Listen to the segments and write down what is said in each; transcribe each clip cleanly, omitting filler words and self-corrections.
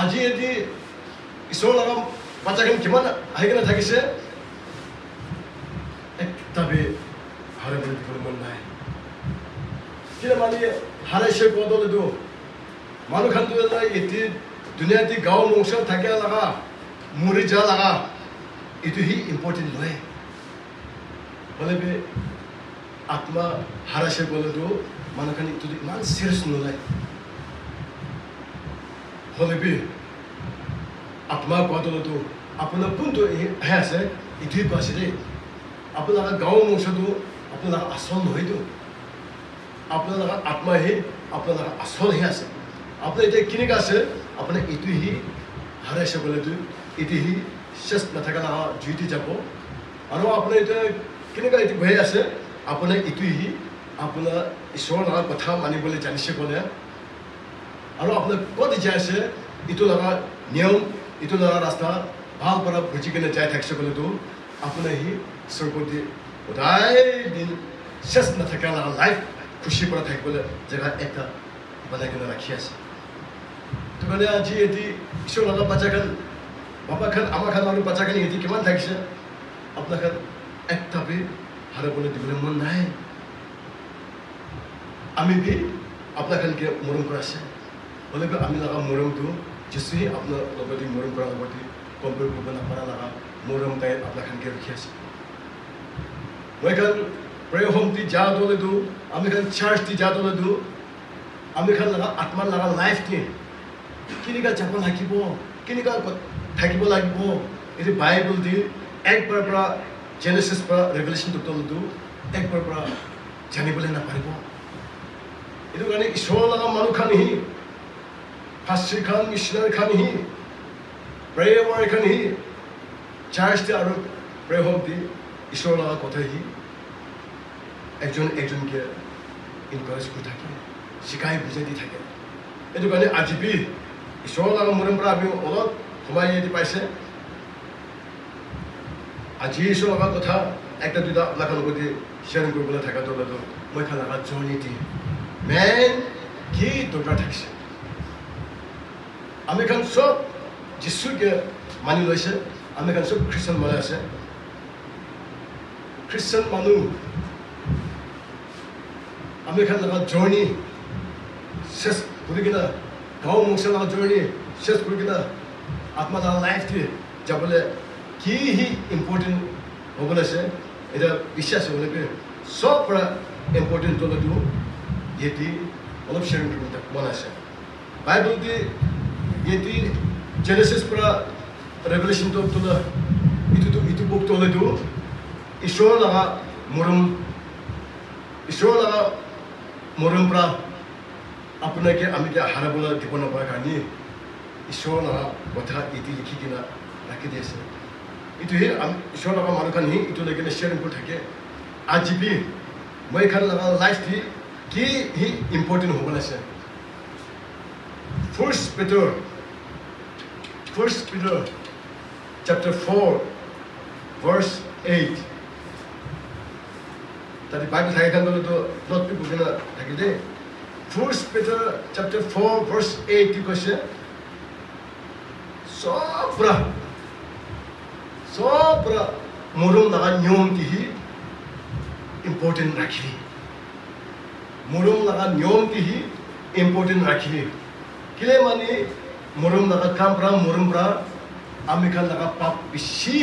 আজি এটি ঈশ্বৰ লগা বাচ্চাখিনি কিমান আহি কিনে থাকিছে একটাবে হাৰাবলৈ দিবলৈ মন নাই কিনে মানে হাৰাইছে ক'লেতো মানুহখানটো এটি দুনিয়াতে গাঁও মংসত থাকে লগা মৰি যা লগা এইটো হি ইম্পৰ্টেণ্ট নহয় হ'লে আত্মা হাৰাইছে ক'লেতো মানুহখানি এইটো ইমান চিৰিয়াছ নলয় হ'লে আত্মা কোৱাটো আপোনাৰ কোনটো হে আছে এইটোৱে কোৱাছে দেই আপোনাৰ গাঁও মংসটো আপোনাৰ আচল নহয়তো আপোনাৰ আত্মাহে আপোনাৰ আচলহে আছে আপোনাৰ এতিয়া কেনেকৈ আছে আপোনাৰ এইটোহি হাৰাইছে ক'লেতো এইটোহি চেষ্ট নাথাকা লগা জুইতে যাব আৰু আপোনাৰ এতিয়া কেনেকৈ এইটো হৈ আছে আপোনাৰ এইটোহি আপোনাৰ ঈশ্বৰৰ লগা কথা মানিবলৈ জানিছে ক'লে আৰু আপোনাৰ ক'ত যাই আছে এইটো লগা নিয়ম এইটো লগা ৰাস্তা ভাল পৰা বুজি কিনে যাই থাকিছে ক'লেতো আপোনাৰ সি স্বৰ্গতে সদায় দিন চেষ্ট নাথাকা লগা লাইফ খুচি পৰা থাকিবলৈ জেগা এটা বনাই কিনে ৰাখি আছে তো কাৰণে আজি এটি ঈশ্বৰ লগা বাচ্চাখান বাবাখান আমাৰখান আৰু বাচ্চাখানি এটি কিমান থাকিছে আপোনাৰখান একটাবে হাৰাবলৈ দিবলৈ মন নাই আমি আপোনাৰখানকে মৰম কৰা আছে হ'লে আমি লগা মৰমটো যিচুৱে আপোনাৰ লগতে মৰম কৰাৰ লগতে কম্পেয়াৰ কৰিব নাপাৰা লগা মৰম তাই আপোনাৰখানকে ৰখি আছে মই খান প্ৰেয় হোমটি যা দলেতো আমি খান চাৰ্চটি যা দলেতো আমি খান লগা আত্মাৰ লগা লাইফটি কেনেকৈ যাব লাগিব কেনেকৈ থাকিব লাগিব এইটো বাইবেল দি একবাৰ পৰা জেনেচিছ পৰা ৰেভেলেশ্যনটো তলতো একবাৰ পৰা জানিবলৈ নাপাৰিব এইটো কাৰণে ঈশ্বৰৰ লগা মানুহখানহি ফাৰ্ষ্টখান মিছনাৰীখানহি প্ৰেয়ৱাৰীখানহি চাৰ্চটি আৰু প্ৰেয় হোমটি ঈশ্বৰৰ লগা কথাহি একজন একজনকে ইনকাৰেজ কৰি থাকে শিকাই বুজাই দি থাকে এইটো কাৰণে আজি ঈশ্বৰৰ লগা মৰম পৰা আমি অলপ সময় দি পাইছে আজি ঈশ্বৰৰ লগা কথা একটা দুটা আপোনাক লগতে শ্বেয়াৰিং কৰিবলৈ থকা দলেতো মই খান লগা জৰ্ণিটি মেইন কি দৰকাৰ থাকিছে আমি খান চব যিচুকে মানি লৈছে আমি খান চব খ্ৰীষ্টান মানুহ আছে খ্ৰীষ্টান মানুহ আমি খান লগা জৰ্ণি চেছ কৰি কিনে গাঁও মংসৰ লগা জৰ্ণি চেছ কৰি কিনে আত্মা লগা লাইফটি যাবলৈ কি ইম্পৰ্টেণ্ট হ'বলৈ আছে এতিয়া বিশ্বাস হ'বলৈ চব পৰা ইম্পৰ্টেণ্ট তলতো ইহঁতি অলপ শ্বেয়াৰিং কৰিব মন আছে বাইবেলটি ইহঁতি জেনেচিছ পৰা ৰেভেলেশ্যনটো তোলা ইটো বুক তলেতো ঈশ্বৰৰ লগা মৰম পৰা আপোনাকে আমি হাৰাবলৈ দিব নাপাৰ কাৰণে ঈশ্বৰৰ লগা কথা এটি লিখি কিনে ৰাখি দি আছে এইটোহে আমি ঈশ্বৰৰ লগা মানুহখানহি এইটো লৈ কিনে শ্বেয়াৰিং কৰি থাকে আজি মই খান লগা লাইফটি কি ইম্পৰ্টেণ্ট হ'ব আছে First Peter chapter 4 verse 8 তাতে বাইবেল থাকে খান তো নট পি বুকিং থাকে দে First Peter chapter 4 verse 8 কি কৈছে সবরা মরম লাগা নিয়ম কি ইম্পর্টেন্ট রাখি মরম লাগা নিয়ম কি ইম্পর্টেন্ট রাখি কিলে মানে মরম লাগা কাম প্রা মরম প্রা আমি খান লাগা পাপ বেশি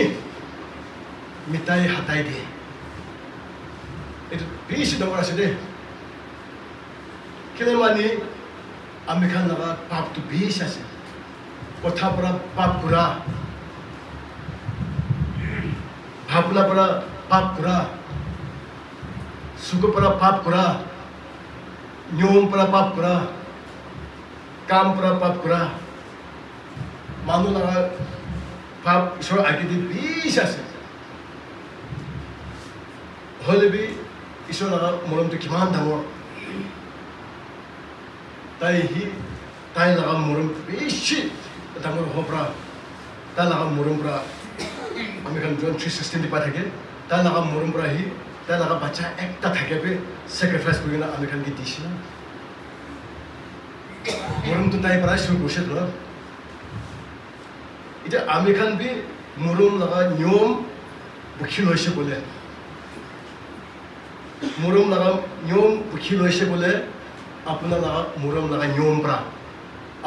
মিটাই হাতাই দিয়ে এটা বেশি দরকার আছে দে কিলে মানে আমি খান লাগা পাপ তো বেশি আছে কথা পৰা পাপ কৰা ভাবনা পৰা পাপ কৰা সুখ পৰা পাপ কৰা নিয়ম পৰা পাপ কৰা কাম পৰা পাপ কৰা মানুহ লগা পাপ ঈশ্বৰ আগেদি বেছি আছে হ'লে ঈশ্বৰ লগা মৰমটো কিমান ডাঙৰ তাই লগা মৰম বেছি ডাঙৰ হ'ব পৰা তাৰ লগা মৰম পৰা আমি এখন জন 3:16 পাই থাকে তাৰ লগা মৰম পৰা তাৰ লগা বাচ্চা একটা থাকে চেক্ৰিফাইচ কৰি কিনে আমি খানকে দিছিল মৰমটো তাই পৰাই শুৰু কৰিছে ধৰক এতিয়া আমি খান বি মৰম লগা নিয়ম বুখি লৈছে বোলে মৰম লগা নিয়ম বুখি লৈছে বোলে আপোনাৰ লগা মৰম লগা নিয়ম পৰা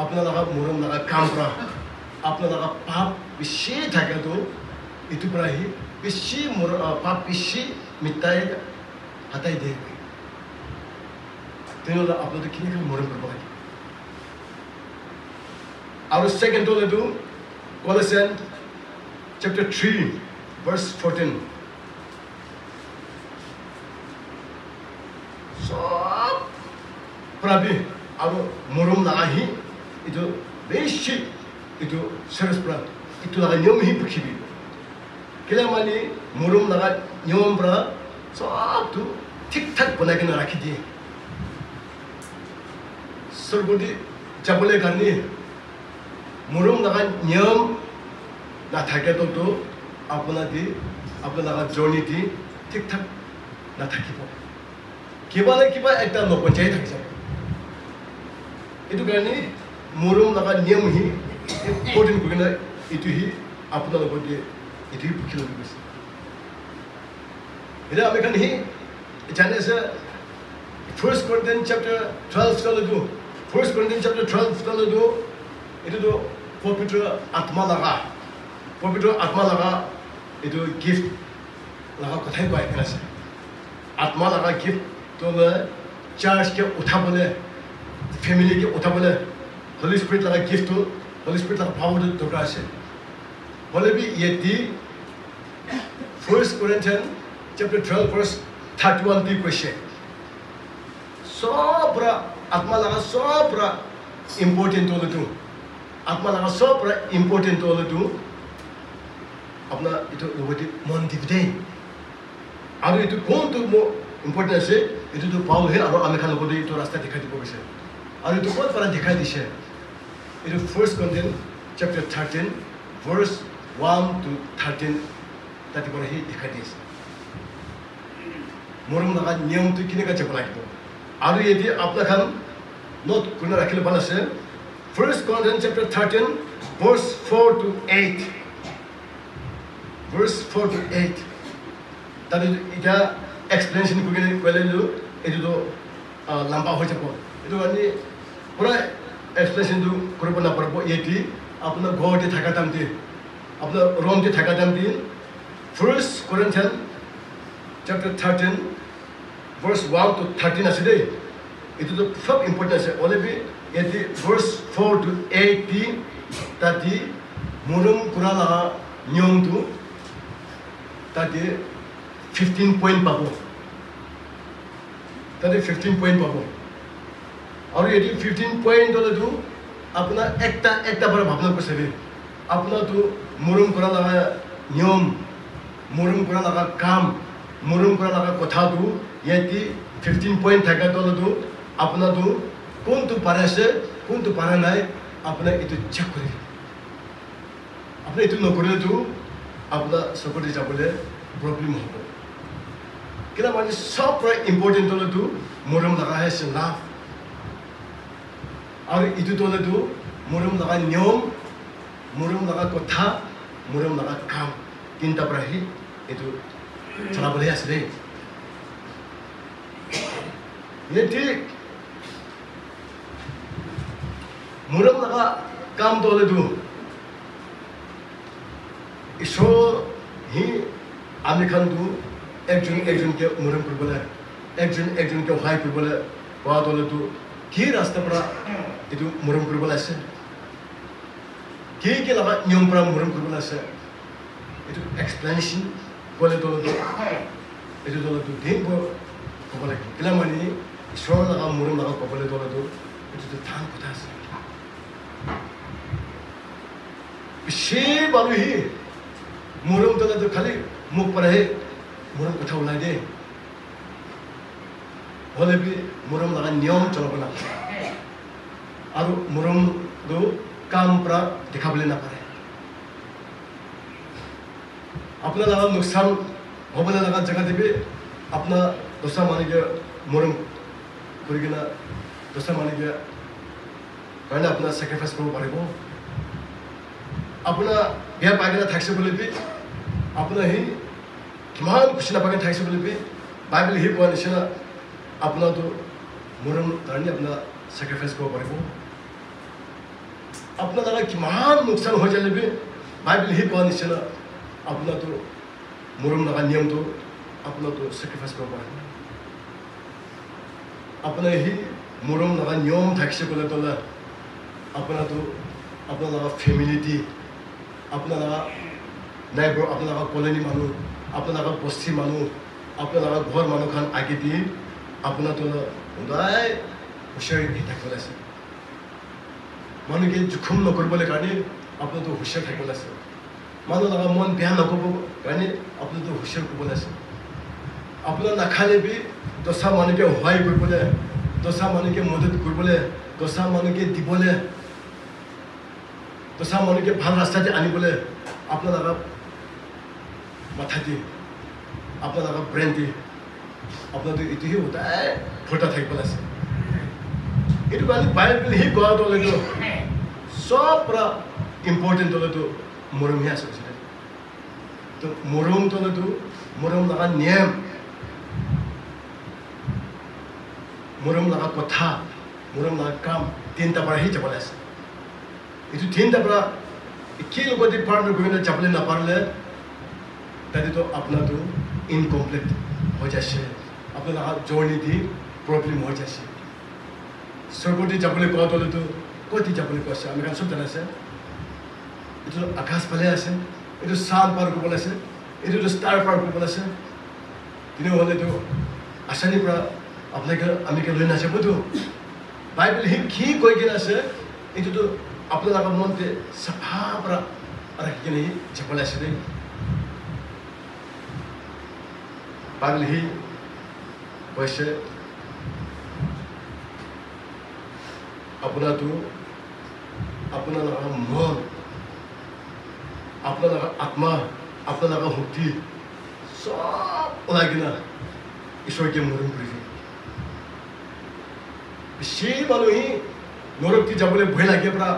আপোনাৰ লগা মৰম লগা কাম পৰা আপোনাৰ লগা পাপ বেছি থাকেতো এইটো পৰা আহি বেছি পাপ বেছি মিটাই হাতাই দিয়ে তেনেহ'লে আপোনালোকে কেনেকৈ মৰম কৰিব লাগে আৰু ছেকেণ্ড হ'লেতো Colossians chapter 3 verse 14 সব প্ৰাবি আৰু মৰম লাগাহি এইটো বেছি এইটো সৰস পৰা এইটো লগা নিয়ম হি পৃথিৱী কেলে মানে মৰম লগা নিয়ম পৰা সবটো ঠিক ঠাক বনাই কিনে ৰাখি দিয়ে স্বৰ্গদি যাবলৈ কাৰণে মৰম লগা নিয়ম নাথাকেতো আপোনাৰ জাৰ্ণি দি ঠিক ঠাক নাথাকিব কিবা না কিবা এটা নপঞ্চাই থাকি যাব এইটো কাৰণে মৰম লগা নিয়ম হি ইম্পৰ্টেণ্ট কৰি কিনে এইটো হি আপোনালোকৰ দিয়ে এইটো পুখি লৈ গৈছে এতিয়া আমি কাৰণে সি জানে আছে 1 Corinthians chapter 12 কলেতো 1 Corinthians chapter 12 কলেতো এইটো পবিত্ৰ আত্মা লগা এইটো গিফ্ট লগা কথাই কয় আছে আত্মা লগা গিফ্ট তোলে চাৰ্চকে উঠাবলৈ ফেমিলিকে উঠাবলৈ হলি স্পিৰিট লগা গিফ্টটো হলি স্পিৰিট লগা পাৱাৰ দৰকাৰ আছে হ'লে বি ইয়াতে 1 Corinthians chapter 12 verse 31 দি কৈছে সব আত্মা লগা সব ইম্পৰ্টেণ্ট হ'লেতো আত্মা লগা সব ইম্পৰ্টেণ্ট হ'লেতো আপোনাৰ এইটো লগতে মন দিব দেই আৰু এইটো কোনটো ইম্পৰ্টেণ্ট আছে এইটোতো পাওঁহে আৰু আমি খান লগতে এইটো ৰাস্তা দেখাই দিব গৈছে আৰু এইটো ক'ত পৰা দেখাই দিছে এইটো 1 Corinthians chapter 13 verse 1 to 13 তাতে পৰা সি দেখাই দিছে মৰম লগা নিয়মটো কেনেকৈ যাব লাগিব আৰু যদি আপোনাৰ খান নোট কৰি ৰাখিলে ভাল আছে 1 Corinthians chapter 13 verse 4 to 8 verse 4 to 8 তাতে এটা এক্সপ্লেনেশ্যন কৰি দিলোঁ এইটোতো লম্বা হৈ যাব এইটো কাৰণে পুৰা এক্সপ্লেনেশ্যনটো কৰিব নাপাৰিব ইয়াতে আপোনাৰ ঘৰতে থকা টাইমতে আপোনাৰ ৰুমতে থকা টাইমতে 1 Corinthians chapter 13 verse 1 to 13 আছে দেই এইটোতো সব ইম্পৰ্টেণ্ট আছে অলৰেডি ইয়াতে verse 4 to 8 দি তাতে মৰম কৰা লগা নিয়মটো তাতে 15 পইণ্ট পাব তাতে 15 পইণ্ট পাব আৰু এটি 15 পইণ্ট হ'লেতো আপোনাৰ একটা পৰা ভাৱনা কৰিছে আপোনাৰতো মৰম কৰা লগা নিয়ম মৰম কৰা লগা কাম মৰম কৰা লগা কথাটো ইয়াতে 15 পইণ্ট থাকাটো হ'লেতো আপোনাৰতো কোনটো পাৰে আছে কোনটো পাৰে নাই আপোনাৰ এইটো চেক কৰি আপুনি এইটো নকৰিলেতো আপোনাৰ চকুতে যাবলৈ প্ৰব্লেম হ'ব কিনা মানে সব পৰা ইম্পৰ্টেণ্ট হ'লেতো মৰম লগা আছে লাভ আৰু এইটোতো হ'লেতো মৰম লগা নিয়ম মৰম লগা কথা মৰম লগা কাম তিনিটা পৰা আহি এইটো চলাবলৈ আছে দেই ইয়াতে মৰম লগা কামটো হ'লেতো ঈশ্বৰ হি আমি খানটো একজনকে মৰম কৰিবলৈ একজনকে সহায় কৰিবলৈ পোৱা হ'লেতো কি ৰাস্তাৰ পৰা এইটো মৰম কৰিবলৈ আছে কি লগা নিয়ম পৰা মৰম কৰিবলৈ আছে এইটো এক্সপ্লেনেশ্যন ক'লে হ'লেতো এইটো হ'লেতো দেখ ক'ব লাগিব কেলে মানে ঈশ্বৰৰ লগা মৰম লগা ক'বলৈ হ'লেতো এইটোতো টান কথা আছে বেছি পালোহি মৰম হ'লেতো খালি মুখ পৰাহে মৰম কথা ওলাই দে হ'লে বি মৰম লগা নিয়ম চলাব লাগে আৰু মৰমটো কাম পৰা দেখাবলৈ নাপাৰে আপোনাৰ লগা লোকচান হ'বলৈ লগা জেগাতে বি আপোনাৰ দোচা মানুহকে মৰম কৰি কিনে দোচা মানুহকে কাৰণে আপোনাৰ চেক্ৰিফাইচ কৰিব পাৰিব আপোনাৰ বিয়া পাই কিনে থাকিছে বুলি আপোনাৰ সেই কিমান খুচি নাপাকে থাকিছে বুলি বাইবেল সেই কোৱা নিচিনা আপোনাৰতো মৰম কাৰণে আপোনাৰ চেক্ৰিফাইচ কৰিব পাৰিব আপোনাৰ দ্বাৰা কিমান লোকচান হৈ যায় বাইবেল সেই কোৱা নিচিনা আপোনাৰতো মৰম লগা নিয়মটো আপোনাৰতো চেক্ৰিফাইচ কৰিব পাৰিব আপোনাৰ সেই মৰম লগা নিয়ম থাকিছে ক'লে ক'লে আপোনাৰতো আপোনাৰ লগা ফেমিলিটি আপোনাৰ লগা নাইবৰ আপোনাৰ লগা কলনী মানুহ আপোনাৰ লগা বস্তি মানুহ আপোনাৰ লগা ঘৰ মানুহখন আগে দি আপোনাৰতো সদায় হুঁচিয়াৰি থাকিব আছে মানুহকে জোখম নকৰিবলৈ কাৰণে আপোনাৰতো হুঁচিয়াৰ থাকিব আছে মানুহ লগা মন বেয়া নক'ব কাৰণে আপোনাৰতো হুঁচিয়াৰ ক'বলৈ আছে আপোনাৰ নাখালে দচা মানুহকে সহায় কৰিবলৈ দচা মানুহকে মদত কৰিবলৈ দচা মানুহকে দিবলৈ দচা মানুহকে ভাল ৰাস্তাতে আনিবলৈ আপোনাৰ লগা মাথা দি আপোনাৰ লগা ব্ৰেইন দি আপোনাৰতো এইটোহে সদায় ভৰ্তা থাকিব আছে এইটো কাৰণে বাইবেল সেই কোৱাটো হ'লেতো চব পৰা ইম্পৰ্টেণ্ট হ'লেতো মৰমহে আছে তো মৰমটো হ'লেতো মৰম লগা নিয়ম মৰম লগা কথা মৰম লগা কাম তিনিটা পৰা সেই যাবলৈ আছে এইটো তিনিটা পৰা কি লগতে পাৰ্টনাৰ কৰি যাবলৈ নাপাৰিলে তাতেতো আপোনাৰতো ইনকমপ্লিট হৈ যাইছে আপোনাৰ জাৰ্ণি দি প্ৰব্লেম হৈ যাইছে স্বৰ্গতে যাবলৈ কোৱাটো হ'লেতো ক'তে যাবলৈ কৈছে আমি কাৰণ চব জানাইছে এইটো আকাশ ফালে আছে এইটো চাঁদ পাৰ কৰিব আছে এইটোতো ষ্টাৰ পাৰ কৰিব আছে তেনেহ'লেতো আচানিৰ পৰা আপোনাকে আমিকে লৈ নাযাবতো বাইবেল সি কি কৈ কিনে আছে এইটোতো আপোনালোকৰ মনতে চাফা পৰা ৰাখি কিনে যাবলৈ আছে দেই বাইবেল সি কৈছে আপোনাৰতো আপোনালোকৰ মন আপোনালোকৰ আত্মা আপোনালোকৰ শক্তি চব ওলাই কিনে ঈশ্বৰকে মৰম কৰিব বেছি মানুহে নৰকটি যাবলৈ ভয় লাগে পৰা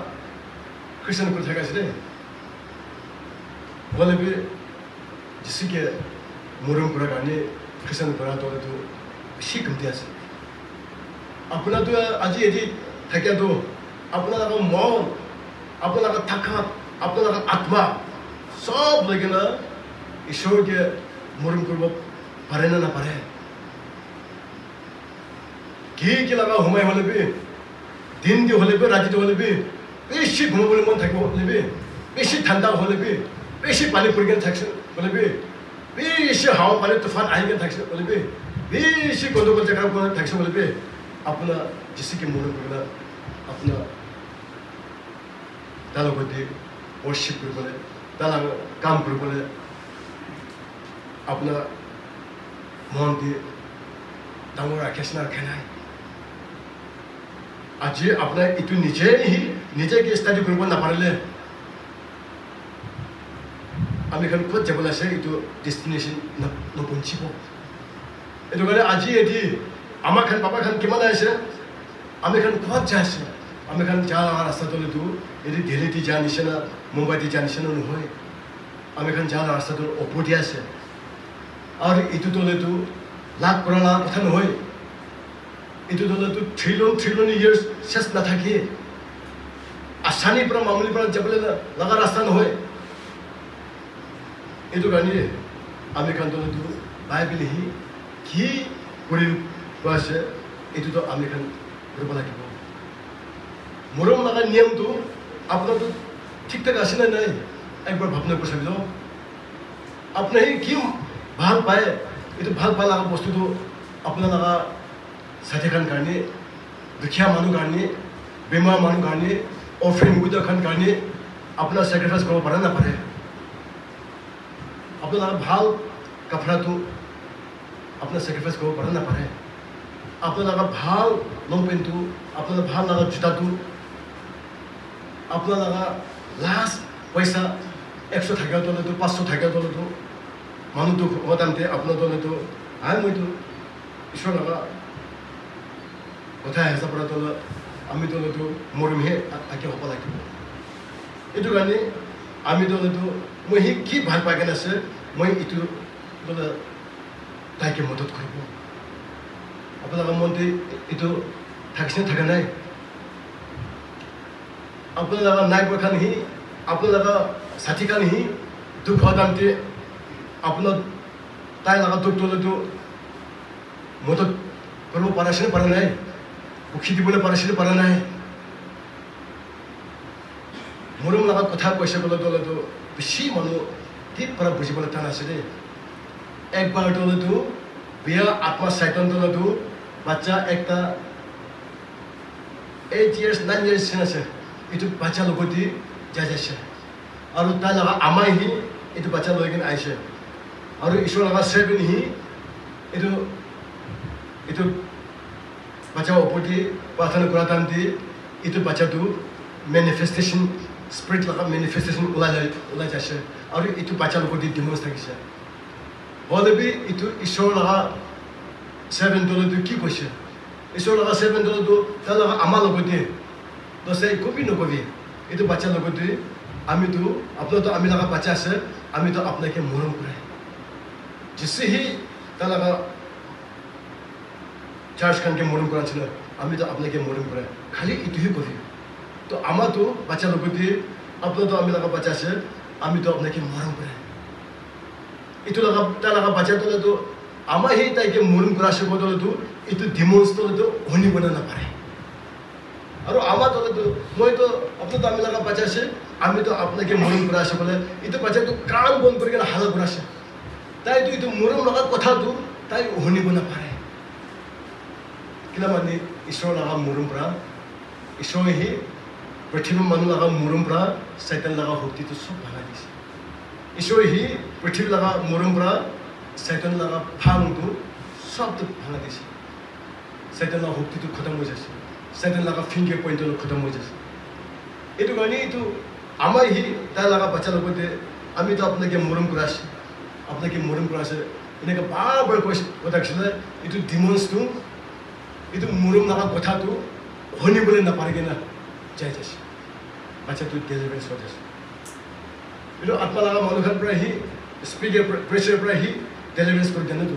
খ্ৰীষ্টান কৰি থকা আছে দেই হ'লে যিচিকে মৰম কৰাৰ কাৰণে খ্ৰীষ্টান কৰাটো হ'লেতো বেছি কমতি আছে আপোনাৰতো আজি এটি থাকেতো আপোনালোকৰ মন আপোনালোকৰ থাকাত আপোনালোকৰ আত্মা চব লৈ কিনে ঈশ্বৰকে মৰম কৰিব পাৰে নে নাপাৰে কি লগা সোমাই হ'লে দিন দি হ'লে ৰাতিটো হ'লে বেছি ঘুমাবলৈ মন থাকিব হ'লে বেছি ঠাণ্ডা হ'লে বেছি পানী পৰি কিনে থাকিছে হ'লে বেছি হাৱা পানী তুফান আহি কিনে থাকিছে হ'লে বেছি গণ্ডগোল জেগাৰ থাকিছে হ'লে আপোনাৰ যিচিকে মৰম কৰিলে আপোনাৰ তাৰ লগতে ৱৰ্শ্বিপ কৰিবলৈ তাৰ লগত কাম কৰিবলৈ আপোনাৰ মন দি ডাঙৰ ৰাখেছে না ৰাখে নাই আজি আপোনাৰ এইটো নিজে ষ্টাডি কৰিব নাপাৰিলে আমি এখন ক'ত যাবলৈ আছে এইটো ডেষ্টিনেশ্যন নপঞ্চিব এইটো কাৰণে আজি এটি আমাৰ খান পাপা খান কিমান আছে আমি খান ক'ত যাই আছে আমি খান যা ৰাস্তাটো এটি দিল্লীতে যোৱা নিচিনা মুম্বাইতে যোৱা নিচিনা নহয় আমি খান যা ৰাস্তাটো ওপৰতে আছে আৰু এইটোতো হ'লেতো লাখ কৰা লাখ কথা নহয় এইটোতো হ'লেতো থ্ৰিলিয়ন ইয়াৰ্ছ চেষ্ নাথাকে আচানিৰ পৰা মামুলিৰ পৰা যাবলৈ লগা ৰাস্তা নহয় এইটো কাৰণে আমি খানটো হ'লেতো বাইবেল কি কৰিব আছে এইটোতো আমি খান কৰিব লাগিব মৰম লগা নিয়মটো আপোনাৰতো ঠিক ঠাক আছে নে নাই একবাৰ ভাৱনা কৰি চাবি যাওক আপোনাৰ কি ভাল পায় এইটো ভাল পাই লগা বস্তুটো আপোনাৰ লগা সাথীখান কাৰণে দুখীয়া মানুহ কাৰণে বেমাৰ মানুহ কাৰণে অফ্ৰেণ্ড উইডাৰখান কাৰণে আপোনাৰ চেক্ৰিফাইচ কৰিব পাৰে নাপাৰে আপোনাৰ ভাল কাপোৰটো আপোনাৰ চেক্ৰিফাইচ কৰিব পাৰে নাপাৰে আপোনাৰ ভাল লং পেণ্টটো আপোনাৰ ভাল লগা জোতাটো আপোনাৰ লাষ্ট পইচা 100 থাকাৰ তলতো 500 থাকাৰ তলতো মানুহটো সদান্তে আপোনাৰ তলতো মইতো ঈশ্বৰ লগা কথা হেঁচা পৰা তলত আমি তলতো মৰমহে আঁকি হ'ব লাগিব এইটো কাৰণে আমি দলেতো মই সি কি ভাল পাই কেনে আছে মই এইটো দলে তাইকে মদত কৰিব আপোনালোকৰ মনতে এইটো থাকিছে থাকা নাই আপোনালোকৰ নাই পৰীক্ষা নিহি আপোনালোকৰ সাথী কা নিহি দুখ হতান্তে আপোনাৰ তাই লগা দুখ দলেতো মদত কৰিব পাৰিছে নে পৰা নাই উখি দিবলৈ পাৰিছে পৰা নাই মৰম লগা কথা কৈছে বোলে দলেতো বেছি মানুহ ঠিক পৰা বুজিবলৈ টান আছে দেই একবাৰ দলেতো বিয়া আত্মা চাইতন দলেতো বাচ্চা একটা 8 years 9 years আছে এইটো বাচ্চা লগতি যাই যাইছে আৰু তাই লগা আমাই হি এইটো বাচ্চা লৈ কিনে আহিছে আৰু ঈশ্বৰ লগা 7 হি এইটো বাচ্চা ওপৰতে প্ৰাৰ্থনা কৰা টাইমতে এইটো বাচ্চাটো মেনিফেষ্টেশ্যন স্পিৰিট লগা মেনিফেষ্টেশ্যন ওলাই যাইছে আৰু এইটো বাচ্চা লগতি ডিমনছ থাকিছে হ'লেবি এইটো ঈশ্বৰ লগা 7 দলেতো কি কৈছে ঈশ্বৰ লগা 7 দলেতো তাৰ লগা আমাৰ লগতে দছে কবি নকবি এইটো বাচ্চা লগতে আমিতো আপোনাৰতো আমি লগা বাচ্চা আছে আমিতো আপোনাকে মৰম কৰে जिससे ही তাৰ লগা চাৰ্চ খানকে মৰম কৰা ছিল আমিতো আপোনাকে মৰম কৰে খালি এইটোহে কবি তো আমাৰতো বাচ্চা লগতে আপোনাৰতো আমি লগা বাচ্চা আছে আমিতো আপোনাকে মৰম কৰে এইটো লগা তাৰ লগা বাচ্চা দলেতো আমাৰ সেই তাইকে মৰম কৰা আছে বদলেতো এইটো ডিমনছ দলেতো শুনিব নাপাৰে আৰু আমাৰ দলেতো মইতো আপোনাৰতো আমি লগা বাচ্চা আছে আমিতো আপোনাকে মৰম কৰা আছে বলে এইটো বাচ্চাটো কান বন্ধ কৰি কিনে হালা কৰা আছে তাইতো এইটো মৰম লগা কথাটো তাই শুনিব নাপাৰে কিলা মানে ঈশ্বৰ লগা মৰম পৰা ঈশ্বৰে হি পৃথিৱীৰ মানুহ লগা মৰম পৰা শয়তান লগা শক্তিটো চব ভাঙা দিছে ঈশ্বৰে হি পৃথিৱী লগা মৰম পৰা শয়তান লগা ভাঙটো সবটো ভাঙা দিছে শয়তান লগা শক্তিটো খতম হৈ যাইছে শয়তান লগা ফিংগাৰ পইণ্টটো খতম হৈ যাইছে এইটো কাৰণে এইটো আমাৰ হি তাৰ লগা বাচ্চা লগতে আমিতো আপোনাকে মৰম কৰা আছে আপোনাকে মৰম কৰা আছে এনেকৈ বাৰ বাৰ কৈছে কথা কৈছিলে এইটো ডিমনছটো এইটো মৰম লগা কথাটো শুনিবলৈ নাপাৰে কিনা যাই যাইছে বাচ্চাটো ডেলিভাৰেঞ্চ হৈ যাইছে এইটো আত্মা লগা মানুহৰ পৰা সি স্পিৰিট প্ৰেছাৰৰ পৰা সি ডেলিভাৰেঞ্চ কৰি জানেতো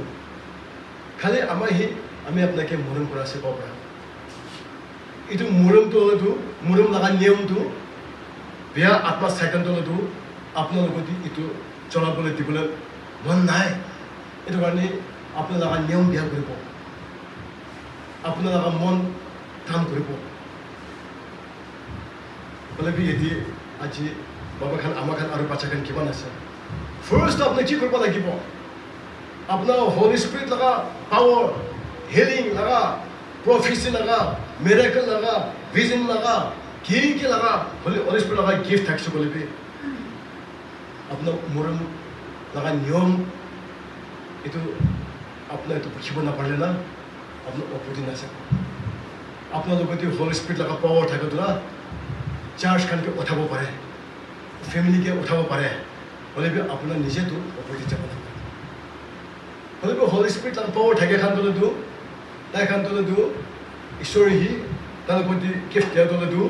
খালি আমাৰ সি আমি আপোনাকে মৰম কৰা আছে ক'ব পৰা এইটো মৰমটো হ'লেতো মৰম লগা নিয়মটো বেয়া আত্মা চাইতানটো হ'লেতো আপোনাৰ লগতে এইটো চলাবলৈ দিবলৈ মন নাই এইটো কাৰণে আপোনাৰ লগা নিয়ম বেয়া কৰিব আপোনাৰ লগা মন কাম কৰিব বোলে বি এদি আজি বাবা খান আমাৰ খান আৰু বাচ্চা খান কিমান আছে ফাৰ্ষ্ট আপুনি কি কৰিব লাগিব আপোনাৰ হোলি স্পিৰিট লগা পাৱাৰ হিলিং লগা প্ৰফেচি লগা মিৰাকল লগা ভিজন লগা কি লগা হোলি স্পিৰিট লগা গিফ্ট থাকিছে বোলে বি আপোনাৰ মৰম লগা নিয়ম এইটো আপোনাৰ এইটো বুজিব নাপাৰিলে না আপোনাৰ অপতি নাচাব আপোনাৰ লগতে হোলি স্পিৰিট লগা পাৱাৰ থাকেতো না চাৰ্চ খানকে উঠাব পাৰে ফেমিলিকে উঠাব পাৰে হ'লেবি আপোনাৰ নিজেতো অপতি যাব লাগিব হ'লেবি হোলি স্পিৰিট লগা পাৱাৰ থাকে খান তলেতো তাই খান তলেতো ঈশ্বৰে সি তাৰ প্ৰতি গিফ্ট দিয়া তলেতো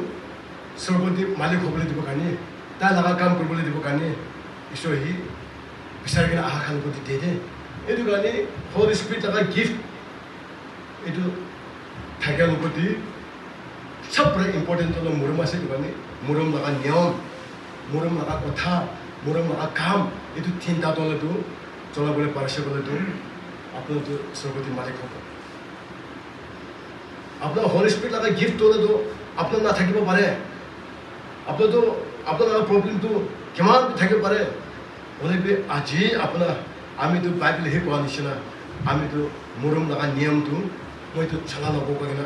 স্বৰ্গতি মালিক হ'বলৈ দিব কাৰণে তাই লগা কাম কৰিবলৈ দিব কাৰণে ঈশ্বৰে সি বিচাৰি কিনে আশা খান প্ৰতি দিয়ে দেই এইটো কাৰণে হোলি স্পিৰিট লগা গিফ্ট এইটো থাকে লগতে সবৰে ইম্পৰ্টেণ্ট হ'লে মৰম আছে এইটো কাৰণে মৰম লগা নিয়ম মৰম লগা কথা মৰম লগা কাম এইটো তিনিটা তলেতো চলাবলৈ পাৰিছে বোলেতো আপোনাৰতো স্বৰ্গতি মালিক হ'ব আপোনাৰ হোলি স্পিৰিট লগা গিফ্ট হ'লেতো আপোনাৰ নাথাকিব পাৰে আপোনাৰতো আপোনাৰ লগা প্ৰব্লেমটো কিমান থাকিব পাৰে হ'লেবি আজি আপোনাৰ আমিতো বাইবেল সেই কোৱা নিচিনা আমিতো মৰম লগা নিয়মটো মইতো চলা ল'ব কাৰণে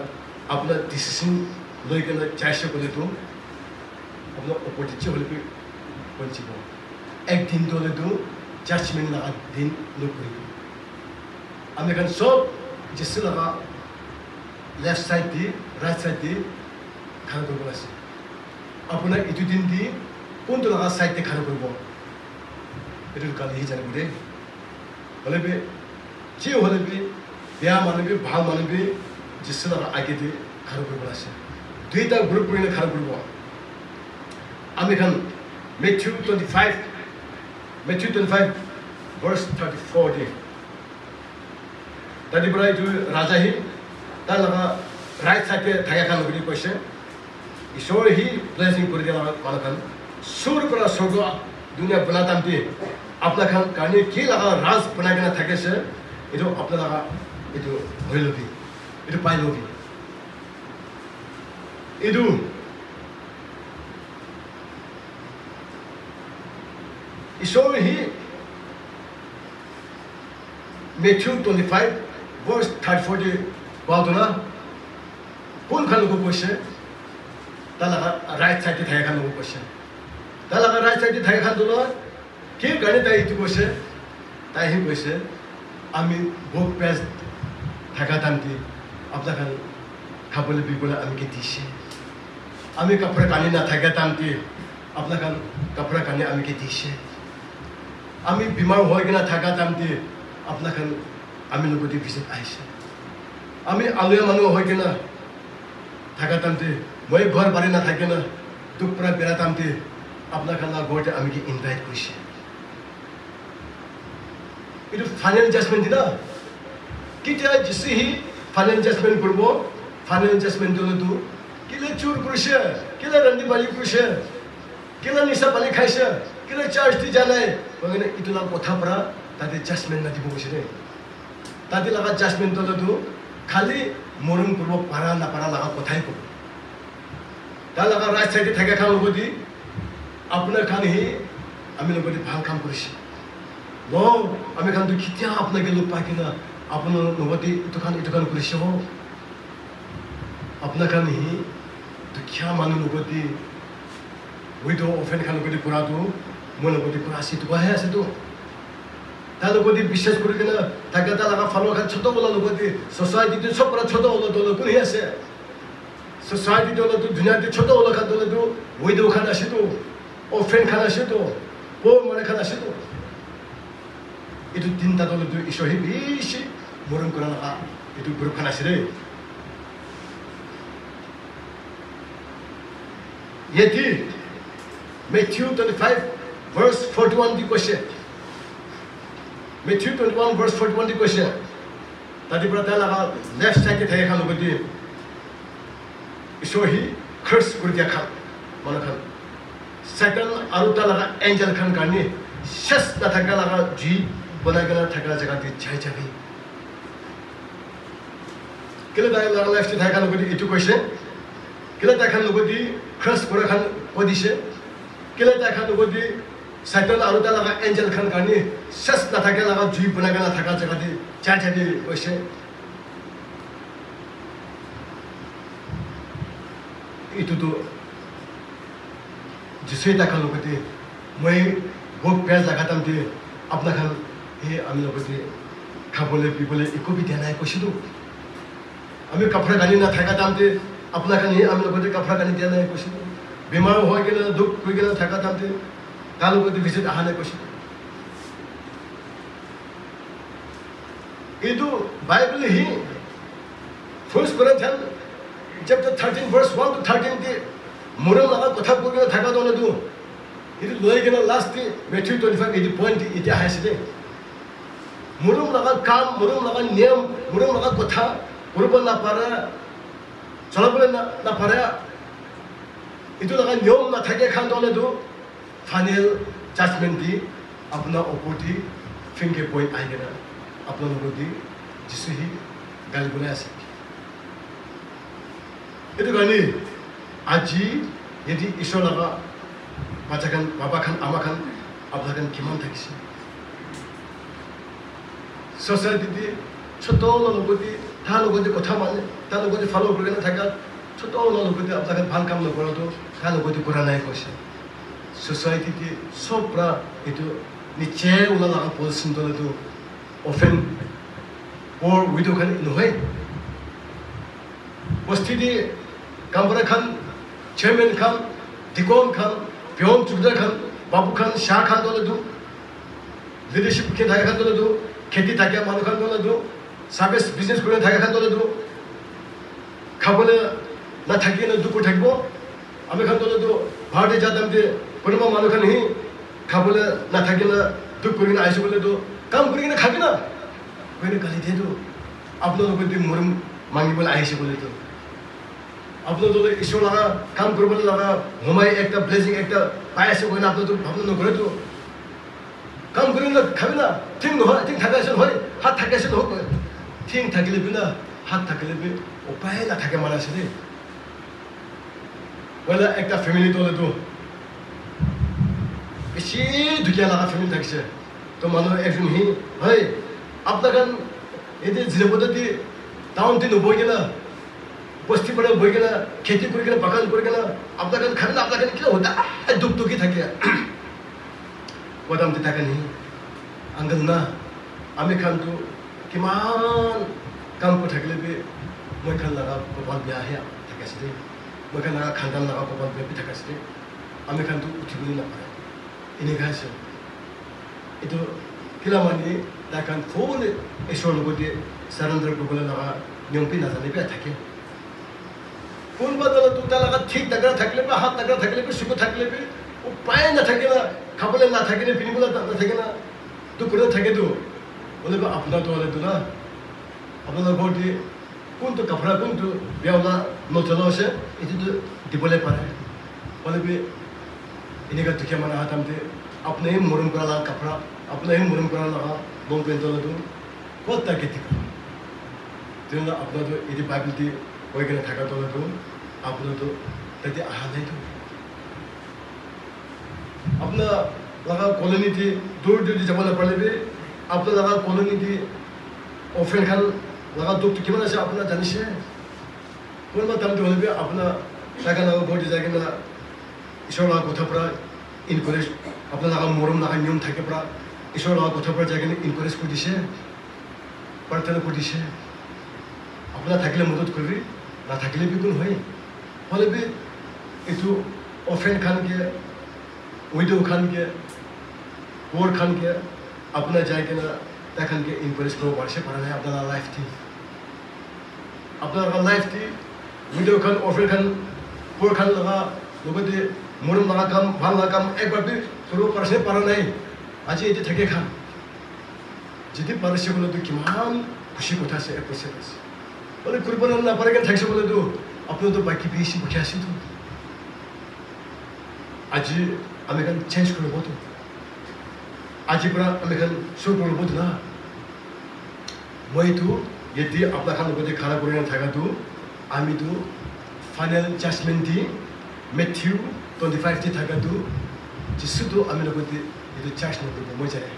আপোনাৰ ডিচিশ্যন লৈ কিনে যাইছে ক'লেতো আপোনাৰ অপজিত হ'লেবি পঞ্চিব একদিন হ'লেতো জাজমেণ্ট লগা দিন নকৰিব আমি এখন চব যিচু লগা লেফ্ট সাইড দি ৰাইট সাইড দি খানা কৰিব আছে আপোনাৰ এইটো দিন দি কোনটো লগা সাইড দি খানা কৰিব এইটো কালি জানিব দেই হ'লেবি যি হ'লেবি বেয়া মানুহবি ভাল মানুহবি যিচু লগা আগে দি খানা কৰিব আছে দুইটা গ্ৰুপ কৰি খানা কৰিব আমি খান Matthew 25 verse 34 de tadi pura itu raja hi ta laga right side te thaya khan guri koise ishor hi blessing kori dela mala khan sur pura sorgo dunia banatam te apna khan kani ki laga raj banagena thake se itu apna laga itu hoilobi itu pailobi itu ishor hi Matthew 25 verse 34 de baudona kun khan ko koise tala right side thaya khan ko koise tala right side thaya khan dolo ke gani tai itu koise tai hi koise ami book page thaka tanti apna khan khabole bibole ami ke dishe ami kapra kani na thaka tanti apna khan kapra kani ami ke dishe ami bimar hoy gina thaka tanti apna khan ami logoti visit aise ami aluya manu hoy gina thaka tanti moi ghar bari na thake na tupra bera tanti apna khan la gote ami ki invite koise itu final adjustment dina kita jisi hi final adjustment korbo final adjustment dolo tu kile chur korise kile randi bali korise kile nisa bali khaise kile church ti janai bogene itu la kotha para tade adjustment na dibo koise tade laga adjustment dolo tu khali morum korbo para na para laga kothai ko ta laga right side thake khan logodi apna khan hi ami logodi bhal kam korise no ami khan tu kitya apna ke log pakina apna logodi itu khan korise ho apna khan hi tu kya manu logodi widow ofen khan logodi pura tu mo logodi pura si tu hai ase tu ta logodi bishas kori kena thaka ta laga follow khan choto bola logodi society tu sob pura choto bola dolo kun hi ase society dolo tu dunia tu choto bola khan dolo tu widow khan ase tu ofen khan ase tu poor mane khan ase tu itu tinta dolo tu isho hi bishi morum korana ka itu group khan ase re yeti Matthew 25 verse 41 di question Matthew 21 verse 41 di question tadi berada laga left side ke thaya khan logodi isho hi curse kuri dia khan mana khan Satan aru ta laga angel khan kani shes na thaka laga ji banagena thaka jaga di chai chai kile da laga left side thaya khan logodi itu question kile ta khan logodi curse kura khan kodise kile ta khan logodi Satan aru ta laga angel khan kani shes na thaka laga ji banagena thaka jaga di chai chai question itu tu जिसे तक लोग थे मैं वो प्याज लगाता हूँ थे अपना खान ये हम लोग थे खाबोले पीबोले इको भी देना है कुछ तो हमें कपड़ा गानी ना थका था थे अपना खान ये हम लोग थे कपड़ा गानी देना है कुछ तो बीमार हो गए ना दुख कोई गया थका था थे तालों को विजिट आने कुछ ये तो Bible he first Corinthian chapter 13 verse 1 to 13 थे Murum laga kotha purgena thaka dona du itu loi gena last ti Matthew 25 80 point ite haise murum laga kam murum laga niyam murum laga kotha purban na para chalabole na para itu laga niyam na thake khan dona du final judgment di apna opoti finger point aigena apna logo di jisu hi gal guna ase itu gani aji yedi isho laga baca kan bapa kan ama kan abla kan kiman thakisi society di choto logo di tha logo di kotha mane ta logo di follow korena thaka choto logo di abla kan bhal kam no koro to tha logo di pura nai koise society di sobra itu niche ula laga position dole to often or widow kan no hai bosti di kambara kan chairman khan dikon khan pion chudra khan babu khan shah khan dole du leadership ke thaka khan dole du kheti thaka manu khan dole du service business kore thaka khan dole du khabole na thaki na du ko thakbo ame khan dole du bharte jadam de কোনোবা মানুহখিনি খাবলৈ নাথাকিলে দুখ কৰি কিনে আহিছোঁ বোলেতো কাম কৰি কিনে খাবি না কৈনে গালি দিয়েতো আপোনালোকে যদি মৰম মাগিবলৈ আহিছে বোলেতো আপোনালোকে ঈশ্বৰ লগা কাম কৰিবলৈ লগা সোমাই একটা ব্লেছিং একটা পাই আছে কৈনে আপোনালোকে ভাবনা নকৰেতো কাম কৰি কিনে খাবি না ঠিক নহয় ঠিক থাকাইছে নহয় হাত থাকাইছে নহয় ঠিক থাকিলে বি না হাত থাকিলে বি উপায় নাথাকে মানে আছে দেই বলে একটা ফ্যামিলি তলেতো বেশি দুখিয়া লাগা ফ্যামিলি থাকছে তো মানুষ একজন হি হয় আপনার এতে জিনিসপত্র টাউন দিয়ে নবই কিনা বস্তি পড়ে বই কিনা খেতি করে কিনা বাগান করে কিনা আপনার খাবে না আপনার কিনা হতা দুঃখ দুঃখী থাকে বদামতে থাকে নি আঙ্গল না আমি খান তো কিমান কাম করে থাকলে বি মই খান লাগা কপাল বিয়া হে থাকে আছে দেই মই খান লাগা খানদান লাগা কপাল বিয়া থাকে আছে দেই আমি খান তো উঠিবই নাপায় এনেকুৱা আছে এইটো কিলা মানে তাৰ কাৰণ ফুল ঈশ্বৰৰ লগতে সাৰেণ্ডাৰ কৰিবলৈ লগা নিয়মটি নাজানিব থাকে কোনোবা দলতো তাৰ লগত ঠিক তাগৰা থাকিলে বা হাত তাগৰা থাকিলে সুখ থাকিলে উপায় নাথাকে না খাবলৈ নাথাকে পিন্ধিবলৈ নাথাকে না দুখ কৰি থাকেতো বোলে আপোনাৰ দলেতো না আপোনাৰ ঘৰতে কোনটো কাপোৰ কোনটো বেয়া নচলা আছে এইটোতো দিবলৈ পাৰে বোলে এনেকুৱা দুখীয়া মানুহ হাতামতে আপুনি মৰম কৰা লগা কাপোৰ আপুনি মৰম কৰা লগা লং পেণ্ট তলতো ক'ত তাৰ খেতি কৰা তেনেহ'লে আপোনাৰতো এটি বাইবেলটি কৈ কিনে থকা তলতো আপোনাৰতো তাতে অহা নাইতো আপোনাৰ লগা কলনীটি দূৰ দূৰ যাব নাপাৰিলে আপোনাৰ লগা কলনীটি অফেন খান লগা দুখটো কিমান আছে আপোনাৰ জানিছে কোনোবা টাইমটো হ'লে আপোনাৰ তাকে লগা ঘৰতে যাই কিনে ঈশ্বৰৰ লগা কথাৰ পৰা ইনকাৰেজ আপোনাৰ লগা মৰম লগা নিয়ম থাকে পৰা ঈশ্বৰৰ লগা কথাৰ পৰা যাই কিনে ইনকাৰেজ কৰি দিছে প্ৰাৰ্থনা কৰি দিছে আপোনাৰ থাকিলে মদত কৰি নাথাকিলে বি কোন হয় হ'লে বি এইটো অফেন খানকে উইডো খানকে পোৰ খানকে আপোনাৰ যাই কিনে তাখানকে ইনকাৰেজ কৰিব পাৰিছে পৰা নাই আপোনাৰ লাইফটি আপোনাৰ লাইফটি উইডো খান অফেন খান পোৰ খান লগা লগতে মৰম লগা কাম ভাল লগা কাম একবাৰ বি কৰিব পাৰিছে পৰা নাই আজি এটি থাকে খান যদি পাৰিছে বোলেতো কিমান খুশি কথা আছে এক পইচা আছে বোলে কৰিব নাপাৰে কেনে থাকিছে বোলেতো আপোনাৰতো বাকী বেছি বকি আছেতো আজি আমি এখন চেঞ্জ কৰিবতো আজিৰ পৰা আমি এখন চুৰ কৰিবতো না মইতো যদি আপোনাৰ খান লগতে খাৰা কৰি নাথাকাতো আমিতো ফাইনেল জাজমেণ্ট দি মেথিউ 25 টি থাকাতো যিটো আমি লগতে এইটো চাৰ্জ নকৰিব মই জানে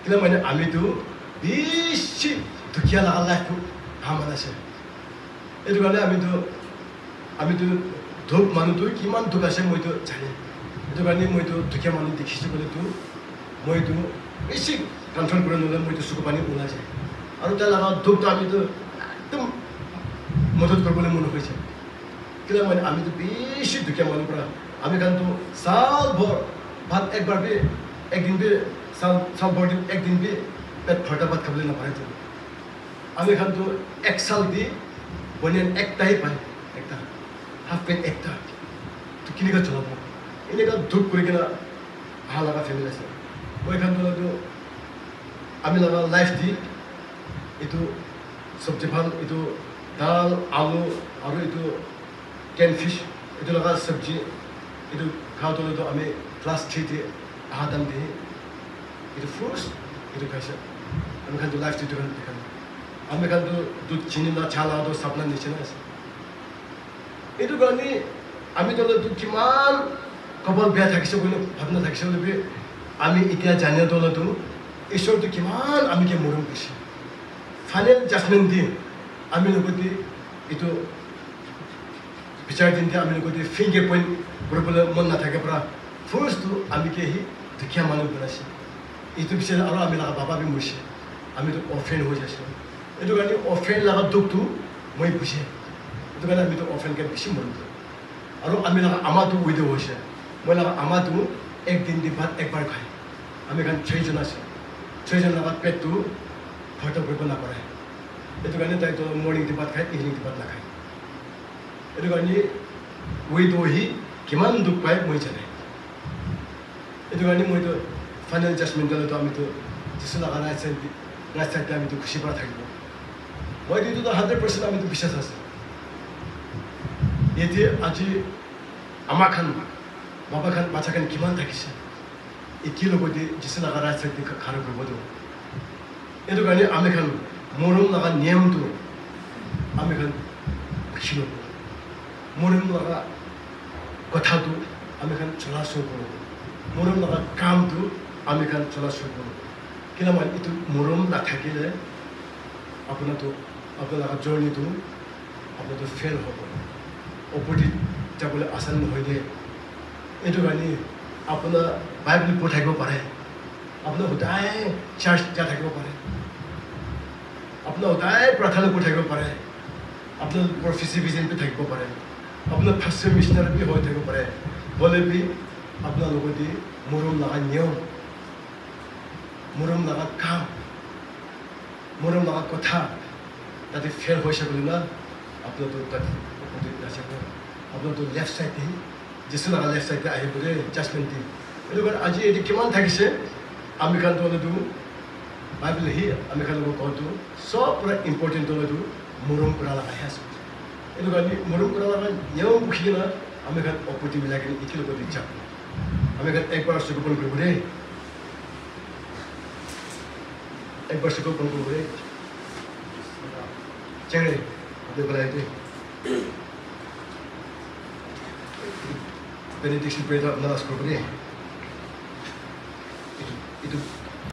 কিলা মানে আমিতো বেছি দুখীয়া লগা লাইফটো হামান আছে এইটো কাৰণে আমিতো দুখ মানুহটো কিমান দুখ আছে মইতো জানে এইটো কাৰণে মইতো দুখীয়া মানুহ দেখিছোঁ বোলেতো মইতো বেছি কণ্ট্ৰল কৰি ন'লে মইতো চকু পানী ওলাই যায় আৰু তাৰ লগা দুখটো আমিতো একদম মদত কৰিবলৈ মন হৈছে কিলা মানে আমিতো বেছি দুখীয়া মানুহৰ পৰা আমি কাৰণতো চাল ভৰ ভাত একবাৰ বি একদিন বি চাল ভৰ দিন একদিন বি পেট ভৰ্তা ভাত খাবলৈ নাপায়তো আমি কাৰণতো এক চাল দি বনিয়ান একটাই পায় একটা হাফ পেণ্ট একটা তো কেনেকৈ চলাব এনেকুৱা দুখ কৰি কিনে অহা লগা ফেমিলি আছে মই কাৰণতো আমি লগা লাইফ দি এইটো চব্জি ভাল এইটো দাল আলু আৰু এইটো কেন ফিছ এইটো লগা চব্জি এইটো খাওঁতে আমি ক্লাছ 3 তে অহা দাম দি এইটো ফ্ৰুটছ এইটো খাইছে আমি খানটো লাইফ এইটো খান দেখাম আমি খানটো দুধ চিনি না চাহ লাগাটো চাপনা নিচিনা আছে এইটো কাৰণে আমি তলতো কিমান কপাল বেয়া থাকিছে বুলি ভাবনা থাকিছে বুলি আমি এতিয়া জানিয়া তলতো ঈশ্বৰটো কিমান আমিকে মৰম কৰিছে ফাইনেল জাজমেণ্ট দি আমি লগতে এইটো বিচাৰ দিনতে আমি লগতে ফিংগাৰ পইণ্ট কৰিবলৈ মন নাথাকে পৰা ফাৰ্ষ্টটো আমিকে সি দুখীয়া মানুহ বনাইছে এইটো বিচাৰে আৰু আমি লগা বাবা বি মৰিছে আমিতো অফেন হৈ যাইছোঁ এইটো কাৰণে অফেন লগা দুখটো মই বুজে এইটো কাৰণে আমিতো অফেনকে বেছি মৰম কৰোঁ আৰু আমি লগা আমাৰতো উইড' হৈছে মই লগা আমাৰতো একদিন দি ভাত একবাৰ খায় আমি কাৰণ 6জন আছে 6জন লগা পেটটো ভৰ্তা কৰিব নাপাৰে এইটো কাৰণে তাইতো মৰ্ণিং দি ভাত খায় ইভিনিং দি ভাত নাখায় এইটো কাৰণে উইড' সি কিমান দুখ পায় মই জানে itu kan ini itu final adjustment kalau itu kami itu justru nak right side kami itu खुशी पड़ा था itu. Wah itu tuh 100% kami itu bisa saja. Itu aja amakan, bapak kan bacakan gimana tak kisah. Itu logo di justru nak right side itu karu berbodoh. Itu kan ini Amerikan morum nak niam tu, Amerikan kilo, morum nak kota tu, Amerikan celah suku. Morum nak kam tu, Amerikan celah suku. Kila mana itu morum nak thakile, apa nak journey tu, apa tu fail hobo. Opposite jabule asan hoy de. Itu kan ni, apa nak Bible pun thakbo pare, apa nak hudai church ja thakbo pare, apa nak hudai प्रार्थना pun thakbo pare, apa nak prophecy vision pun thakbo pare, apa nak pastor missionary भी होय thakbo pare. बोले भी अपना लोगों दी मुरुम लगा नियम, मुरुम लगा काम, मुरुम लगा कथा, ताकि फेल हो सके ना, अपना तो ताकि अपने ना सके, अपना तो लेफ्ट साइड ही, जिससे लगा लेफ्ट साइड पे आये बोले जस्टमेंट थी, ये लोग आज ये किमान था किसे, अमेरिकन तो लोग बाइबल ही अमेरिकन लोगों को तो सब पूरा इम्पोर्टेंट तो लोग मुरुम पूरा लगा है सब, ये लोग आज मुरुम पूरा लगा नियम बुखी ना Amerikan opportunity lagi ni ikut kau dicap. Amerikan ekbar suku pun berbudi, ekbar suku pun berbudi. Cengeng, ada apa lagi? Benediction prayer tu nalas berbudi. Itu